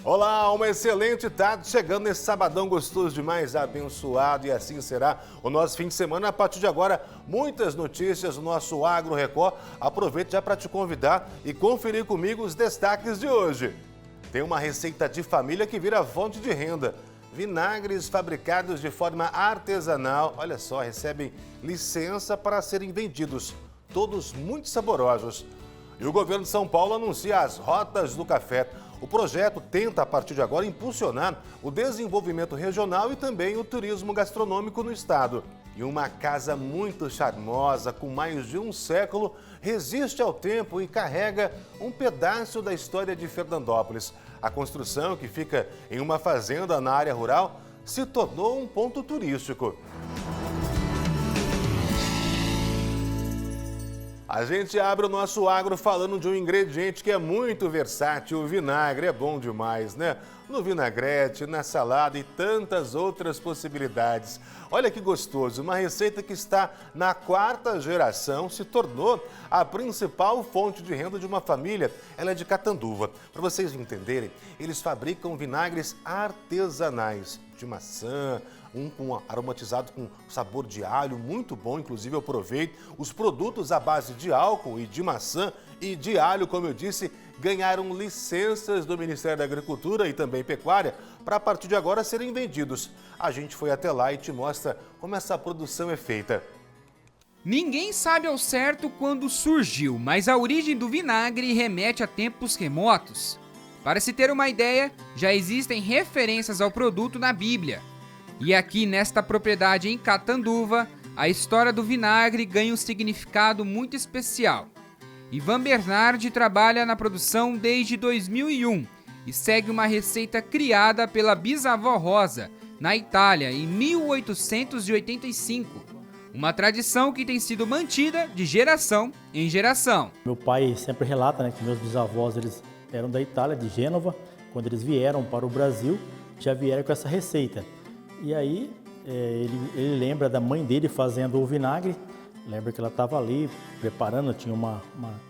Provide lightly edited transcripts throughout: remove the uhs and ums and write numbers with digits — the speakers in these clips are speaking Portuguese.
Olá, uma excelente tarde, chegando nesse sabadão gostoso demais, abençoado, e assim será o nosso fim de semana. A partir de agora, muitas notícias no nosso Agro Record. Aproveito já para te convidar e conferir comigo os destaques de hoje. Tem uma receita de família que vira fonte de renda. Vinagres fabricados de forma artesanal, olha só, recebem licença para serem vendidos. Todos muito saborosos. E o governo de São Paulo anuncia as rotas do café. O projeto tenta, a partir de agora, impulsionar o desenvolvimento regional e também o turismo gastronômico no estado. E uma casa muito charmosa, com mais de um século, resiste ao tempo e carrega um pedaço da história de Fernandópolis. A construção, que fica em uma fazenda na área rural, se tornou um ponto turístico. A gente abre o nosso agro falando de um ingrediente que é muito versátil. O vinagre é bom demais, né? No vinagrete, na salada e tantas outras possibilidades. Olha que gostoso, uma receita que está na 4ª geração, se tornou a principal fonte de renda de uma família. Ela é de Catanduva. Para vocês entenderem, eles fabricam vinagres artesanais de maçã, aromatizado com sabor de alho, muito bom, inclusive eu provei. Os produtos à base de álcool e de maçã e de alho, como eu disse, ganharam licenças do Ministério da Agricultura e também Pecuária para a partir de agora serem vendidos. A gente foi até lá e te mostra como essa produção é feita. Ninguém sabe ao certo quando surgiu, mas a origem do vinagre remete a tempos remotos. Para se ter uma ideia, já existem referências ao produto na Bíblia. E aqui nesta propriedade em Catanduva, a história do vinagre ganha um significado muito especial. Ivan Bernardi trabalha na produção desde 2001 e segue uma receita criada pela bisavó Rosa, na Itália, em 1885. Uma tradição que tem sido mantida de geração em geração. Meu pai sempre relata, que meus bisavós eles eram da Itália, de Gênova. Quando eles vieram para o Brasil, já vieram com essa receita. E aí ele lembra da mãe dele fazendo o vinagre, lembra que ela estava ali preparando, tinha uma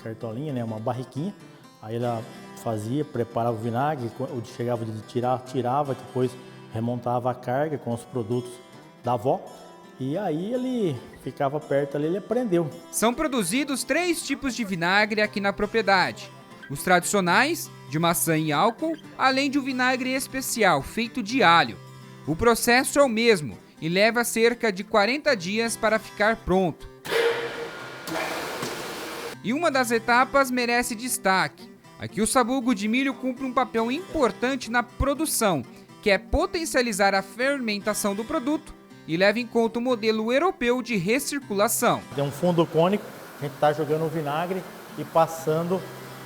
cartolinha, uma barriquinha, aí ela fazia, preparava o vinagre, quando chegava de tirar, tirava, depois remontava a carga com os produtos da avó, e aí ele ficava perto ali, ele aprendeu. São produzidos 3 tipos de vinagre aqui na propriedade. Os tradicionais, de maçã e álcool, além de um vinagre especial, feito de alho. O processo é o mesmo e leva cerca de 40 dias para ficar pronto. E uma das etapas merece destaque. Aqui o sabugo de milho cumpre um papel importante na produção, que é potencializar a fermentação do produto e leva em conta o modelo europeu de recirculação. Tem um fundo cônico, a gente está jogando o vinagre e passando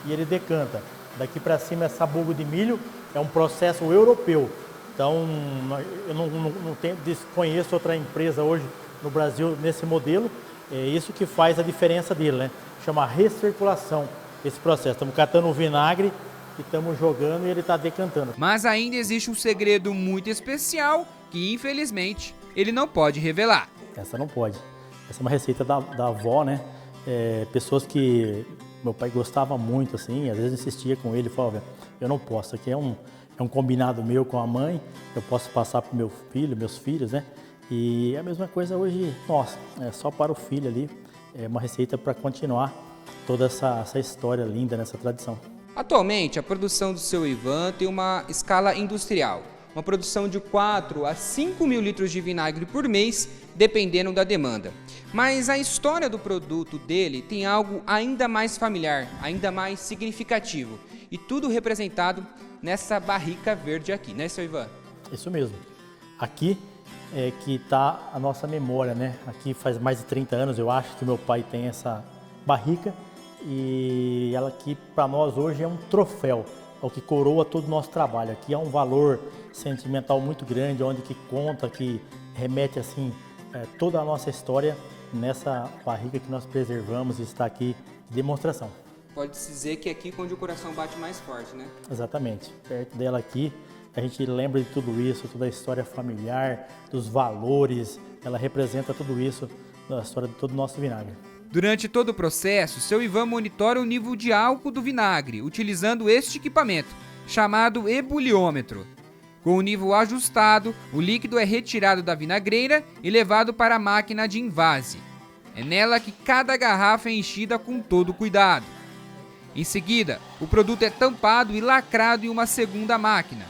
e ele decanta. Daqui para cima é sabugo de milho, é um processo europeu. Então, eu desconheço outra empresa hoje no Brasil nesse modelo. É isso que faz a diferença dele, Chama recirculação, esse processo. Estamos catando o vinagre e estamos jogando e ele está decantando. Mas ainda existe um segredo muito especial que, infelizmente, ele não pode revelar. Essa não pode. Essa é uma receita da avó, pessoas que meu pai gostava muito, assim, às vezes insistia com ele, falava, eu não posso, aqui é um combinado meu com a mãe, eu posso passar para o meu filho, meus filhos, E a mesma coisa hoje, nossa, é só para o filho ali, é uma receita para continuar toda essa história linda nessa tradição. Atualmente, a produção do seu Ivan tem uma escala industrial, uma produção de 4 a 5 mil litros de vinagre por mês, dependendo da demanda. Mas a história do produto dele tem algo ainda mais familiar, ainda mais significativo, e tudo representado nessa barrica verde aqui, seu Ivan? Isso mesmo. Aqui é que está a nossa memória, Aqui faz mais de 30 anos, eu acho, que meu pai tem essa barrica e ela aqui, para nós hoje, é um troféu, é o que coroa todo o nosso trabalho. Aqui é um valor sentimental muito grande, onde que conta, que remete, assim, toda a nossa história nessa barrica que nós preservamos e está aqui de demonstração. Pode-se dizer que é aqui onde o coração bate mais forte, Exatamente. Perto dela aqui, a gente lembra de tudo isso, toda a história familiar, dos valores. Ela representa tudo isso na história de todo o nosso vinagre. Durante todo o processo, seu Ivan monitora o nível de álcool do vinagre, utilizando este equipamento, chamado ebuliômetro. Com o nível ajustado, o líquido é retirado da vinagreira e levado para a máquina de envase. É nela que cada garrafa é enchida com todo cuidado. Em seguida, o produto é tampado e lacrado em uma segunda máquina.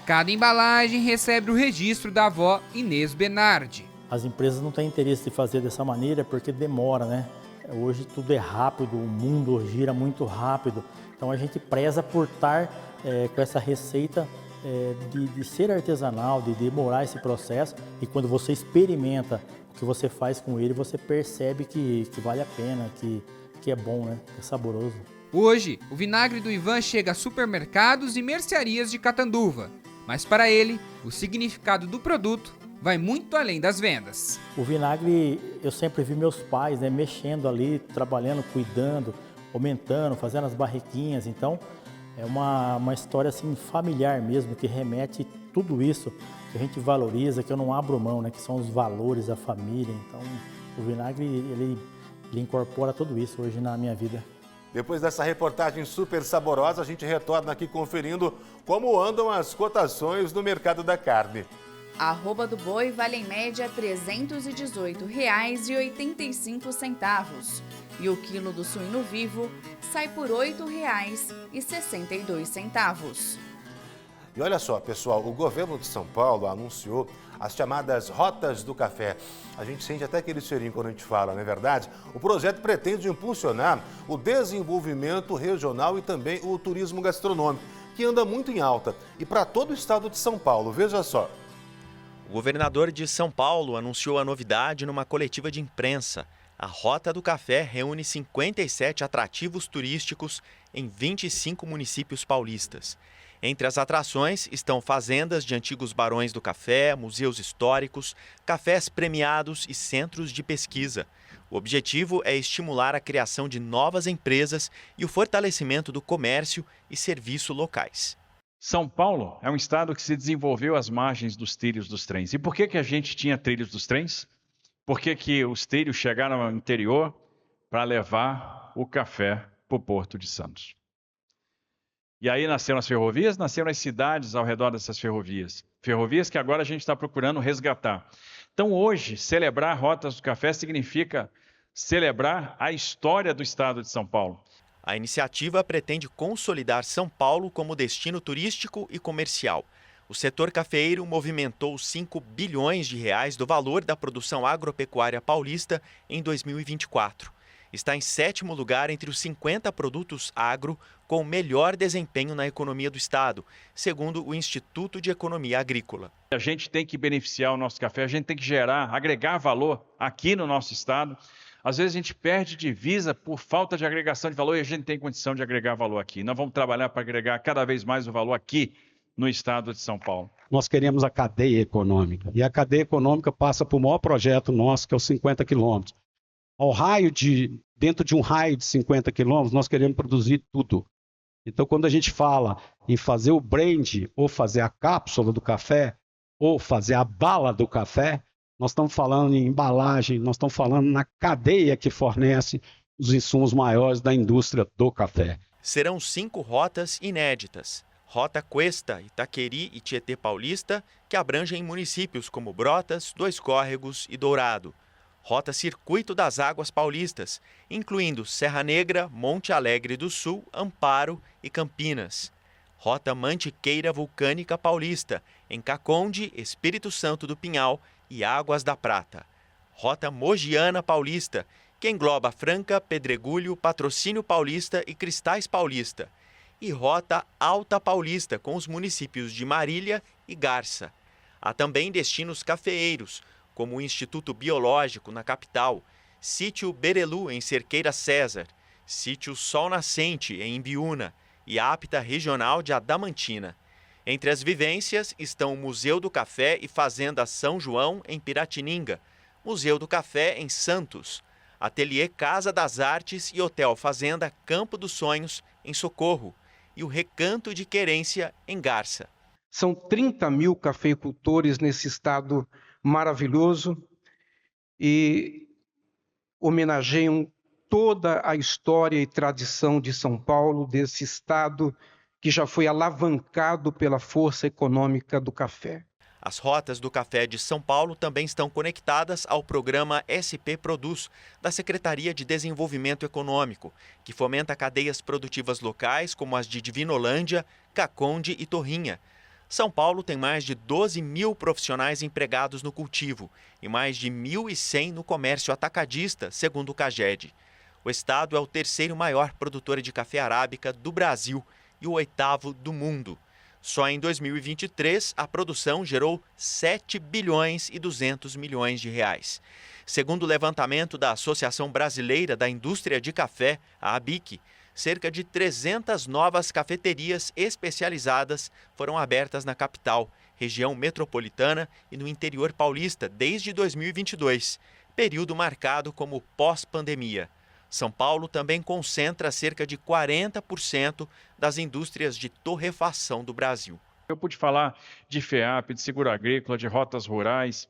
Cada embalagem recebe o registro da avó Inês Benardi. As empresas não têm interesse de fazer dessa maneira porque demora, né? Hoje tudo é rápido, o mundo gira muito rápido. Então a gente preza por estar com essa receita de ser artesanal, de demorar esse processo. E quando você experimenta o que você faz com ele, você percebe que vale a pena, que é bom, né? Que é saboroso. Hoje, o vinagre do Ivan chega a supermercados e mercearias de Catanduva. Mas para ele, o significado do produto vai muito além das vendas. O vinagre, eu sempre vi meus pais, né, mexendo ali, trabalhando, cuidando, aumentando, fazendo as barriquinhas. Então, é uma história assim, familiar mesmo, que remete tudo isso que a gente valoriza, que eu não abro mão, né, que são os valores da família. Então, o vinagre, ele incorpora tudo isso hoje na minha vida. Depois dessa reportagem super saborosa, a gente retorna aqui conferindo como andam as cotações no mercado da carne. A arroba do boi vale em média R$ 318,85 e o quilo do suíno vivo sai por R$ 8,62. E olha só, pessoal, o governo de São Paulo anunciou as chamadas Rotas do Café. A gente sente até aquele cheirinho quando a gente fala, não é verdade? O projeto pretende impulsionar o desenvolvimento regional e também o turismo gastronômico, que anda muito em alta. E para todo o estado de São Paulo, veja só. O governador de São Paulo anunciou a novidade numa coletiva de imprensa. A Rota do Café reúne 57 atrativos turísticos em 25 municípios paulistas. Entre as atrações estão fazendas de antigos barões do café, museus históricos, cafés premiados e centros de pesquisa. O objetivo é estimular a criação de novas empresas e o fortalecimento do comércio e serviço locais. São Paulo é um estado que se desenvolveu às margens dos trilhos dos trens. E por que a gente tinha trilhos dos trens? Por que os trilhos chegaram ao interior? Para levar o café para o Porto de Santos. E aí nasceram as ferrovias, nasceram as cidades ao redor dessas ferrovias. Ferrovias que agora a gente está procurando resgatar. Então hoje, celebrar Rotas do Café significa celebrar a história do estado de São Paulo. A iniciativa pretende consolidar São Paulo como destino turístico e comercial. O setor cafeeiro movimentou 5 bilhões de reais do valor da produção agropecuária paulista em 2024. Está em 7º lugar entre os 50 produtos agro com melhor desempenho na economia do estado, segundo o Instituto de Economia Agrícola. A gente tem que beneficiar o nosso café, a gente tem que agregar valor aqui no nosso estado. Às vezes a gente perde divisa por falta de agregação de valor e a gente tem condição de agregar valor aqui. Nós vamos trabalhar para agregar cada vez mais o valor aqui no estado de São Paulo. Nós queremos a cadeia econômica e a cadeia econômica passa por o maior projeto nosso, que é os 50 quilômetros. Dentro de um raio de 50 quilômetros, nós queremos produzir tudo. Então, quando a gente fala em fazer o brand, ou fazer a cápsula do café, ou fazer a bala do café, nós estamos falando em embalagem, nós estamos falando na cadeia que fornece os insumos maiores da indústria do café. Serão 5 rotas inéditas. Rota Cuesta, Itaqueri e Tietê Paulista, que abrangem municípios como Brotas, Dois Córregos e Dourado. Rota Circuito das Águas Paulistas, incluindo Serra Negra, Monte Alegre do Sul, Amparo e Campinas. Rota Mantiqueira Vulcânica Paulista, em Caconde, Espírito Santo do Pinhal e Águas da Prata. Rota Mogiana Paulista, que engloba Franca, Pedregulho, Patrocínio Paulista e Cristais Paulista. E Rota Alta Paulista, com os municípios de Marília e Garça. Há também destinos cafeeiros, como o Instituto Biológico, na capital, Sítio Berelu, em Cerqueira César, Sítio Sol Nascente, em Imbiúna, e a Apta Regional de Adamantina. Entre as vivências estão o Museu do Café e Fazenda São João, em Piratininga, Museu do Café, em Santos, Ateliê Casa das Artes e Hotel Fazenda Campo dos Sonhos, em Socorro, e o Recanto de Querência, em Garça. São 30 mil cafeicultores nesse estado maravilhoso e homenageiam toda a história e tradição de São Paulo, desse estado que já foi alavancado pela força econômica do café. As rotas do café de São Paulo também estão conectadas ao programa SP Produz, da Secretaria de Desenvolvimento Econômico, que fomenta cadeias produtivas locais como as de Divinolândia, Caconde e Torrinha. São Paulo tem mais de 12 mil profissionais empregados no cultivo e mais de 1.100 no comércio atacadista, segundo o CAGED. O estado é o terceiro maior produtor de café arábica do Brasil e o oitavo do mundo. Só em 2023, a produção gerou 7 bilhões e 200 milhões de reais. Segundo o levantamento da Associação Brasileira da Indústria de Café, a ABIC, cerca de 300 novas cafeterias especializadas foram abertas na capital, região metropolitana e no interior paulista desde 2022, período marcado como pós-pandemia. São Paulo também concentra cerca de 40% das indústrias de torrefação do Brasil. Eu pude falar de FEAP, de seguro agrícola, de rotas rurais,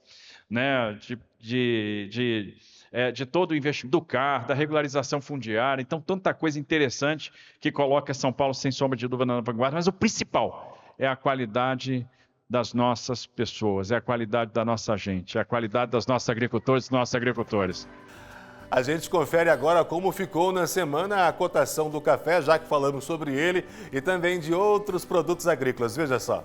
né, de todo o investimento do CAR, da regularização fundiária. Então, tanta coisa interessante que coloca São Paulo, sem sombra de dúvida, na vanguarda. Mas o principal é a qualidade das nossas pessoas, é a qualidade da nossa gente, é a qualidade das nossas agricultoras e dos nossos agricultores. A gente confere agora como ficou na semana a cotação do café, já que falamos sobre ele, e também de outros produtos agrícolas. Veja só.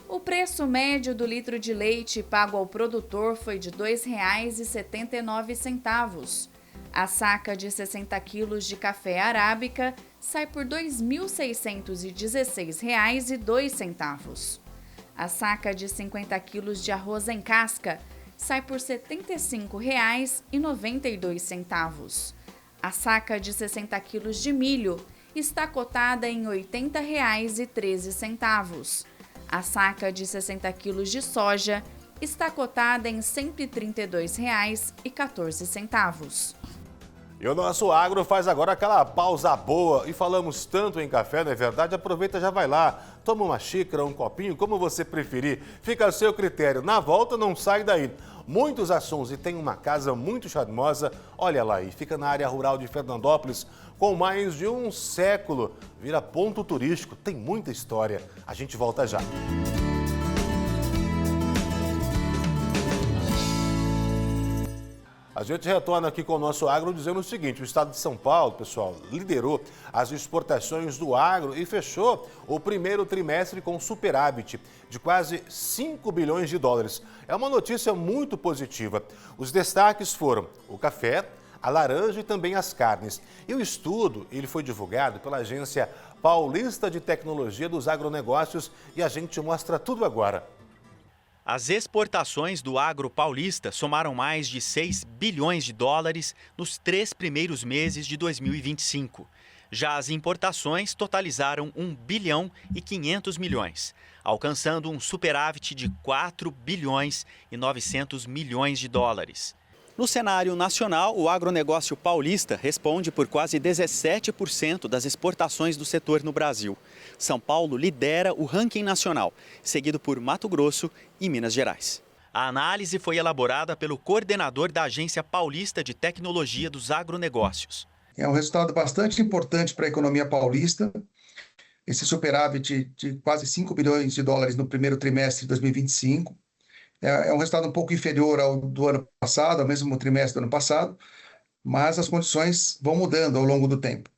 O preço médio do litro de leite pago ao produtor foi de R$ 2,79. A saca de 60 quilos de café arábica sai por R$ 2.616,02. A saca de 50 quilos de arroz em casca sai por R$ 75,92. A saca de 60 quilos de milho está cotada em R$ 80,13. A saca de 60 quilos de soja está cotada em R$ 132,14. E o nosso agro faz agora aquela pausa boa. E falamos tanto em café, não é verdade? Aproveita, já vai lá. Toma uma xícara, um copinho, como você preferir. Fica a seu critério. Na volta, não sai daí. Muitos assuntos e tem uma casa muito charmosa. Olha lá aí, fica na área rural de Fernandópolis com mais de um século. Vira ponto turístico, tem muita história. A gente volta já. A gente retorna aqui com o nosso agro dizendo o seguinte: o estado de São Paulo, pessoal, liderou as exportações do agro e fechou o primeiro trimestre com superávit de quase 5 bilhões de dólares. É uma notícia muito positiva. Os destaques foram o café, a laranja e também as carnes. E o estudo ele foi divulgado pela Agência Paulista de Tecnologia dos Agronegócios e a gente mostra tudo agora. As exportações do agro paulista somaram mais de 6 bilhões de dólares nos 3 primeiros meses de 2025. Já as importações totalizaram 1 bilhão e 500 milhões, alcançando um superávit de 4 bilhões e 900 milhões de dólares. No cenário nacional, o agronegócio paulista responde por quase 17% das exportações do setor no Brasil. São Paulo lidera o ranking nacional, seguido por Mato Grosso e Minas Gerais. A análise foi elaborada pelo coordenador da Agência Paulista de Tecnologia dos Agronegócios. É um resultado bastante importante para a economia paulista. Esse superávit de quase 5 bilhões de dólares no primeiro trimestre de 2025. É um resultado um pouco inferior ao do ano passado, ao mesmo trimestre do ano passado, mas as condições vão mudando ao longo do tempo.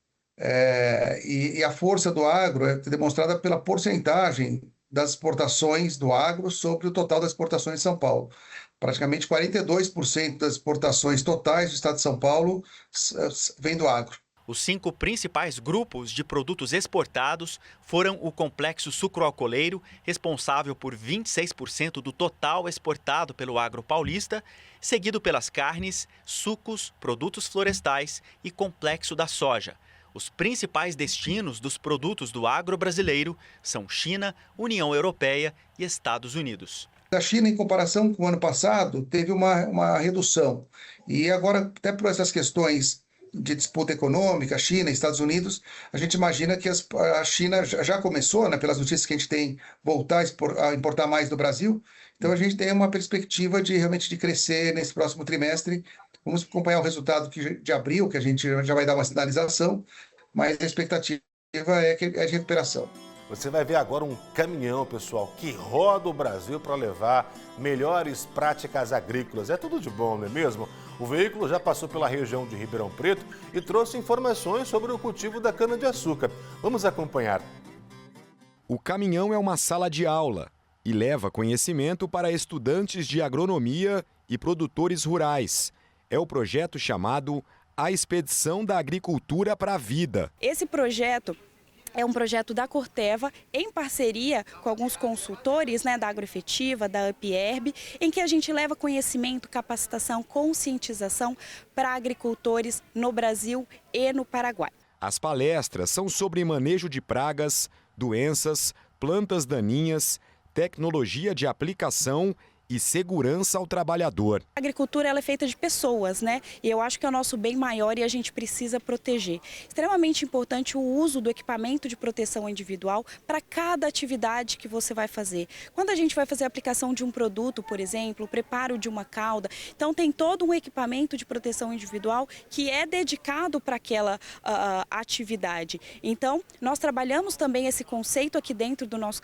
E a força do agro é demonstrada pela porcentagem das exportações do agro sobre o total das exportações de São Paulo. Praticamente 42% das exportações totais do estado de São Paulo vem do agro. Os 5 principais grupos de produtos exportados foram o complexo sucroalcooleiro, responsável por 26% do total exportado pelo agro paulista, seguido pelas carnes, sucos, produtos florestais e complexo da soja. Os principais destinos dos produtos do agro brasileiro são China, União Europeia e Estados Unidos. A China, em comparação com o ano passado, teve uma redução. E agora, até por essas questões de disputa econômica, China e Estados Unidos, a gente imagina que a China já começou, né, pelas notícias que a gente tem, voltar a importar mais do Brasil. Então a gente tem uma perspectiva de realmente de crescer nesse próximo trimestre. Vamos acompanhar o resultado de abril, que a gente já vai dar uma sinalização, mas a expectativa é de recuperação. Você vai ver agora um caminhão, pessoal, que roda o Brasil para levar melhores práticas agrícolas. É tudo de bom, não é mesmo? O veículo já passou pela região de Ribeirão Preto e trouxe informações sobre o cultivo da cana-de-açúcar. Vamos acompanhar. O caminhão é uma sala de aula e leva conhecimento para estudantes de agronomia e produtores rurais. É o projeto chamado A Expedição da Agricultura para a Vida. Esse projeto é um projeto da Corteva, em parceria com alguns consultores, da Agroefetiva, da UPERB, em que a gente leva conhecimento, capacitação, conscientização para agricultores no Brasil e no Paraguai. As palestras são sobre manejo de pragas, doenças, plantas daninhas, tecnologia de aplicação e segurança ao trabalhador. A agricultura ela é feita de pessoas, E eu acho que é o nosso bem maior e a gente precisa proteger. Extremamente importante o uso do equipamento de proteção individual para cada atividade que você vai fazer. Quando a gente vai fazer a aplicação de um produto, por exemplo, o preparo de uma calda, então tem todo um equipamento de proteção individual que é dedicado para aquela atividade. Então, nós trabalhamos também esse conceito aqui dentro do nosso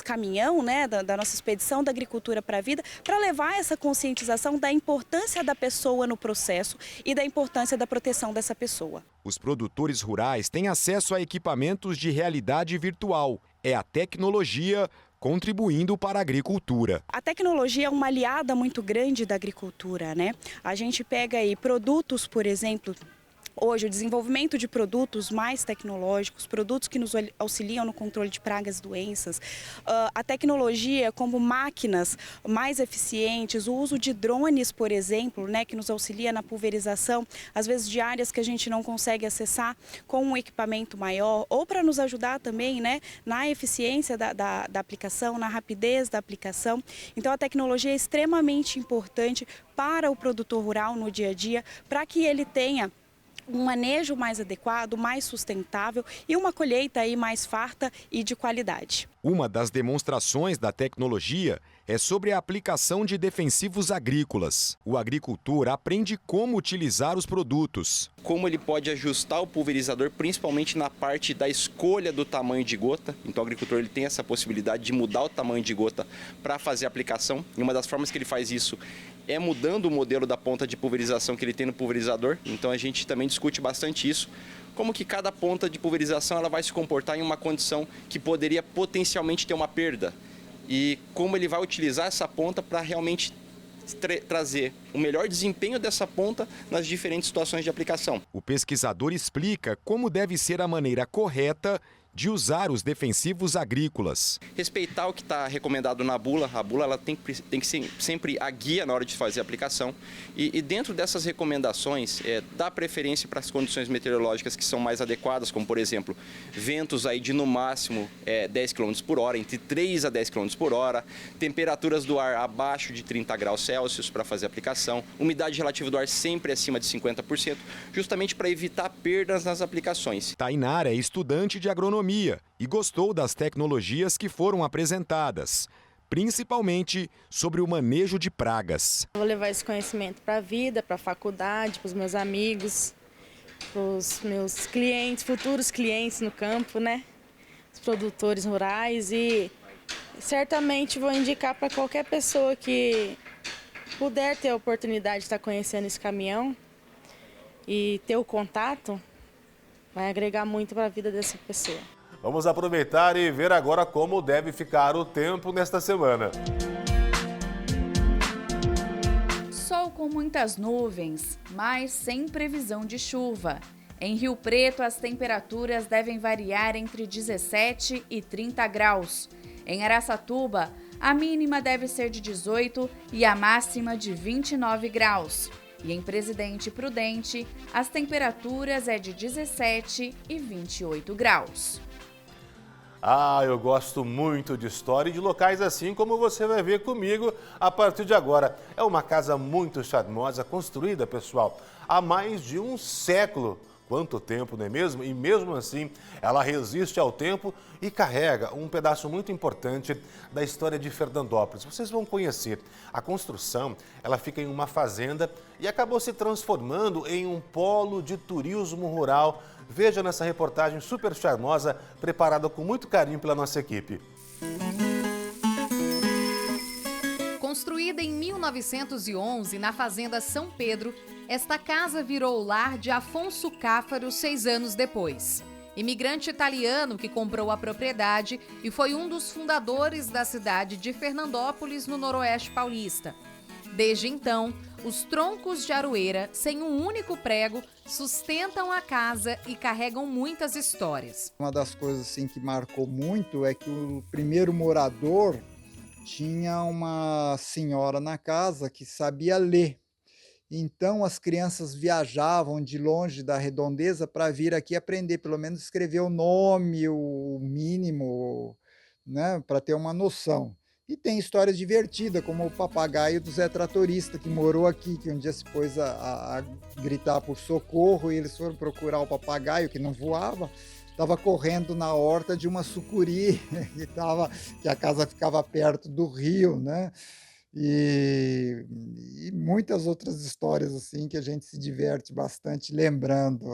caminhão, da nossa expedição da agricultura para a vida, para levar essa conscientização da importância da pessoa no processo e da importância da proteção dessa pessoa. Os produtores rurais têm acesso a equipamentos de realidade virtual. É a tecnologia contribuindo para a agricultura. A tecnologia é uma aliada muito grande da agricultura, A gente pega aí produtos, por exemplo, hoje, o desenvolvimento de produtos mais tecnológicos, produtos que nos auxiliam no controle de pragas e doenças, a tecnologia como máquinas mais eficientes, o uso de drones, por exemplo, que nos auxilia na pulverização, às vezes de áreas que a gente não consegue acessar com um equipamento maior, ou para nos ajudar também na eficiência da aplicação, na rapidez da aplicação. Então, a tecnologia é extremamente importante para o produtor rural no dia a dia, para que ele tenha um manejo mais adequado, mais sustentável e uma colheita aí mais farta e de qualidade. Uma das demonstrações da tecnologia é sobre a aplicação de defensivos agrícolas. O agricultor aprende como utilizar os produtos. Como ele pode ajustar o pulverizador, principalmente na parte da escolha do tamanho de gota. Então o agricultor ele tem essa possibilidade de mudar o tamanho de gota para fazer a aplicação. E uma das formas que ele faz isso é mudando o modelo da ponta de pulverização que ele tem no pulverizador. Então a gente também discute bastante isso. Como que cada ponta de pulverização ela vai se comportar em uma condição que poderia potencialmente ter uma perda. E como ele vai utilizar essa ponta para realmente trazer o melhor desempenho dessa ponta nas diferentes situações de aplicação. O pesquisador explica como deve ser a maneira correta de usar os defensivos agrícolas. Respeitar o que está recomendado na bula. A bula ela tem que ser sempre a guia na hora de fazer a aplicação. E dentro dessas recomendações, dá preferência para as condições meteorológicas que são mais adequadas, como por exemplo, ventos aí de no máximo 10 km por hora, entre 3 a 10 km por hora, temperaturas do ar abaixo de 30 graus Celsius para fazer a aplicação, umidade relativa do ar sempre acima de 50%, justamente para evitar perdas nas aplicações. Tainara é estudante de agronomia e gostou das tecnologias que foram apresentadas, principalmente sobre o manejo de pragas. Vou levar esse conhecimento para a vida, para a faculdade, para os meus amigos, para os meus clientes, futuros clientes no campo, Os produtores rurais, e certamente vou indicar para qualquer pessoa que puder ter a oportunidade de estar conhecendo esse caminhão e ter o contato, vai agregar muito para a vida dessa pessoa. Vamos aproveitar e ver agora como deve ficar o tempo nesta semana. Sol com muitas nuvens, mas sem previsão de chuva. Em Rio Preto, as temperaturas devem variar entre 17 e 30 graus. Em Araçatuba, a mínima deve ser de 18 e a máxima de 29 graus. E em Presidente Prudente, as temperaturas é de 17 e 28 graus. Eu gosto muito de história e de locais assim como você vai ver comigo a partir de agora. É uma casa muito charmosa, construída, pessoal, há mais de um século Quanto tempo, não é mesmo? E mesmo assim, ela resiste ao tempo e carrega um pedaço muito importante da história de Fernandópolis. Vocês vão conhecer. A construção, ela fica em uma fazenda e acabou se transformando em um polo de turismo rural. Veja nessa reportagem super charmosa, preparada com muito carinho pela nossa equipe. Construída em 1911 na Fazenda São Pedro, esta casa virou o lar de Afonso Cáfaro 6 anos depois. Imigrante italiano que comprou a propriedade e foi um dos fundadores da cidade de Fernandópolis, no Noroeste Paulista. Desde então, os troncos de aroeira, sem um único prego, sustentam a casa e carregam muitas histórias. Uma das coisas assim, que marcou muito é que o primeiro morador tinha uma senhora na casa que sabia ler. Então as crianças viajavam de longe da redondeza para vir aqui aprender, pelo menos escrever o nome, o mínimo, né, para ter uma noção. E tem histórias divertidas, como o papagaio do Zé Tratorista, que morou aqui, que um dia se pôs a gritar por socorro, e eles foram procurar o papagaio, que não voava, estava correndo na horta de uma sucuri, que a casa ficava perto do rio, né? E muitas outras histórias assim que a gente se diverte bastante lembrando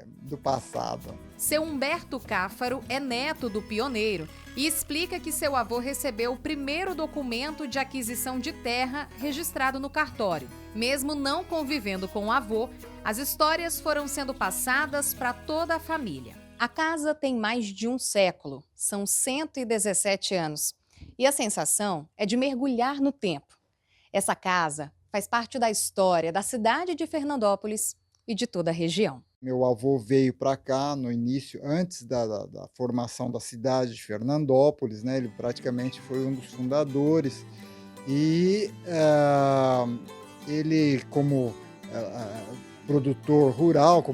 do passado. Seu Humberto Cáfaro é neto do pioneiro e explica que seu avô recebeu o primeiro documento de aquisição de terra registrado no cartório. Mesmo não convivendo com o avô, as histórias foram sendo passadas para toda a família. A casa tem mais de um século, são 117 anos. E a sensação é de mergulhar no tempo. Essa casa faz parte da história da cidade de Fernandópolis e de toda a região. Meu avô veio para cá no início, antes da formação da cidade de Fernandópolis, né? Ele praticamente foi um dos fundadores. E ele, como produtor rural,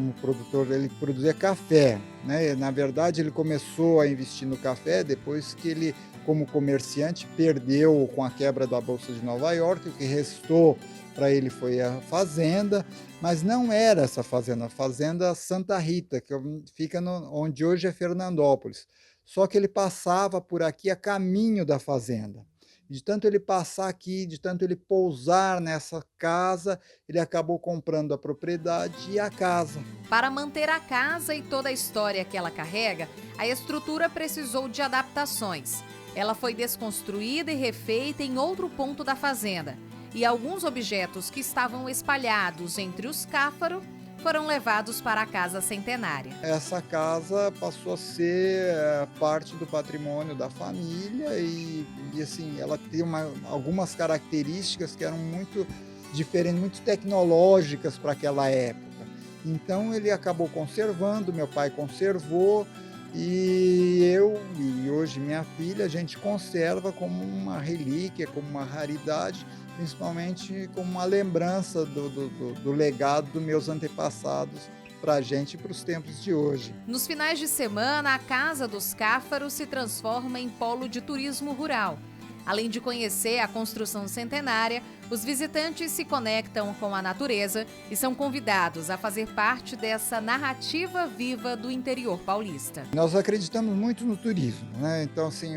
ele produzia café, né? Na verdade, ele começou a investir no café depois que ele, como comerciante, perdeu com a quebra da Bolsa de Nova York. O que restou para ele foi a fazenda, mas não era essa fazenda, a Fazenda Santa Rita, que fica onde hoje é Fernandópolis. Só que ele passava por aqui a caminho da fazenda. De tanto ele passar aqui, de tanto ele pousar nessa casa, ele acabou comprando a propriedade e a casa. Para manter a casa e toda a história que ela carrega, a estrutura precisou de adaptações. Ela foi desconstruída e refeita em outro ponto da fazenda. E alguns objetos que estavam espalhados entre os Cáfaro foram levados para a casa centenária. Essa casa passou a ser parte do patrimônio da família e assim, ela tem algumas características que eram muito diferentes, muito tecnológicas para aquela época. Então ele acabou conservando, meu pai conservou, e eu e hoje minha filha, a gente conserva como uma relíquia, como uma raridade, principalmente como uma lembrança do legado dos meus antepassados para a gente e para os tempos de hoje. Nos finais de semana, a Casa dos Cáfaro se transforma em polo de turismo rural. Além de conhecer a construção centenária, os visitantes se conectam com a natureza e são convidados a fazer parte dessa narrativa viva do interior paulista. Nós acreditamos muito no turismo, né? Então, assim,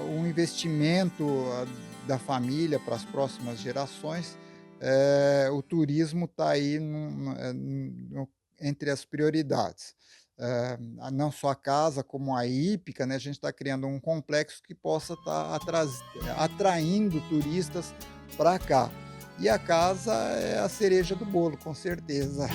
um investimento da família para as próximas gerações, o turismo está aí entre as prioridades. Não só a casa, como a hípica, né? A gente está criando um complexo que possa estar atraindo turistas para cá. E a casa é a cereja do bolo, com certeza.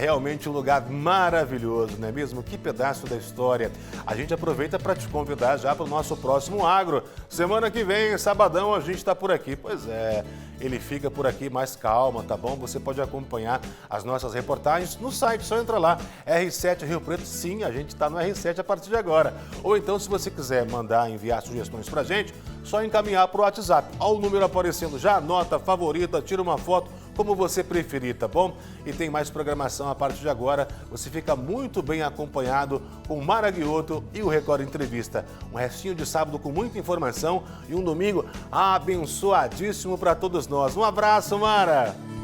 realmente um lugar maravilhoso, não é mesmo? Que pedaço da história. A gente aproveita para te convidar já para o nosso próximo Agro. Semana que vem, sabadão, a gente está por aqui. Pois é, ele fica por aqui mais calma, tá bom? Você pode acompanhar as nossas reportagens no site, só entra lá, R7 Rio Preto. Sim, a gente está no R7 a partir de agora. Ou então, se você quiser enviar sugestões pra gente, só encaminhar para o WhatsApp. Olha o número aparecendo já, anota, favorita, tira uma foto, como você preferir, tá bom? E tem mais programação a partir de agora. Você fica muito bem acompanhado com o Mara Guiotto e o Record Entrevista. Um restinho de sábado com muita informação e um domingo abençoadíssimo para todos nós. Um abraço, Mara!